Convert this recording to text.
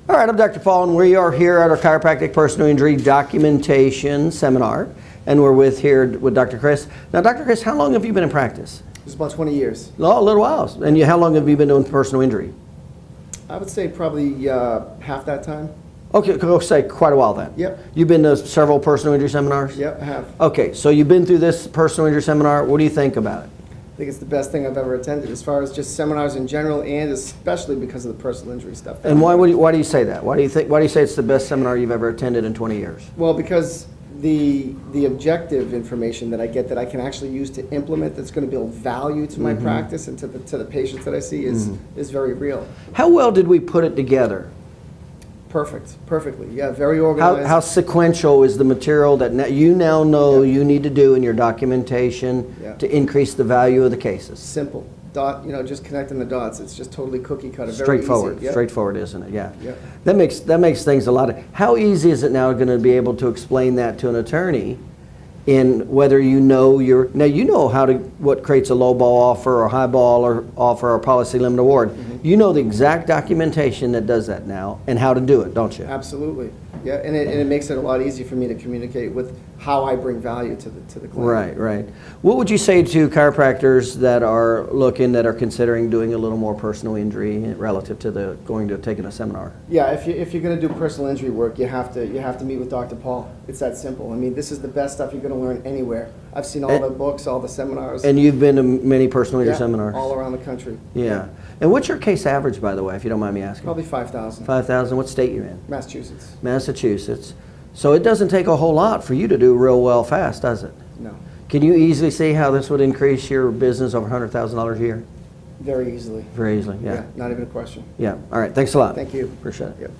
All right, I'm Dr. Paul, and we are here at our Chiropractic Personal Injury Documentation Seminar, and we're here with Dr. Chris. Now, Dr. Chris, how long have you been in practice? It's about 20 years. Oh, a little while. And how long have you been doing personal injury? I would say probably half that time. Okay, go say quite a while then. Yep. You've been to several personal injury seminars? Yep, I have. Okay, so you've been through this personal injury seminar. What do you think about it? I think it's the best thing I've ever attended as far as just seminars in general, and especially because of the personal injury stuff. And why do you say that? Why do you say it's the best seminar you've ever attended in 20 years? Well, because the objective information that I get that I can actually use to implement, that's going to build value to my practice and to the patients that I see is very real. How well did we put it together? Perfectly. Yeah, very organized. How sequential is the material that you now know you need to do in your documentation to increase the value of the cases? Simple. Just connecting the dots. It's just totally cookie cutter. Straightforward. Very easy. Straightforward, isn't it? Yeah. Yep. That makes things a lot. How easy is it now going to be able to explain that to an attorney? In whether you know what creates a low ball offer or high ball or offer or policy limit award. You know the exact documentation that does that now and how to do it, don't you? Absolutely. Yeah, and it makes it a lot easier for me to communicate with how I bring value to the client. Right. What would you say to chiropractors that are considering doing a little more personal injury relative to taking a seminar? Yeah, if you're going to do personal injury work, you have to meet with Dr. Paul. It's that simple. I mean, this is the best stuff you're going to learn anywhere. I've seen all the books, all the seminars. And you've been to many personal injury seminars? All around the country. Yeah. And what's your case average, by the way, if you don't mind me asking? Probably 5,000. 5,000. What state you in? Massachusetts. Massachusetts. So it doesn't take a whole lot for you to do real well fast, does it? No. Can you easily see how this would increase your business over $100,000 a year? Very easily. Very easily, yeah. Not even a question. Yeah. All right. Thanks a lot. Thank you. Appreciate it. Yep.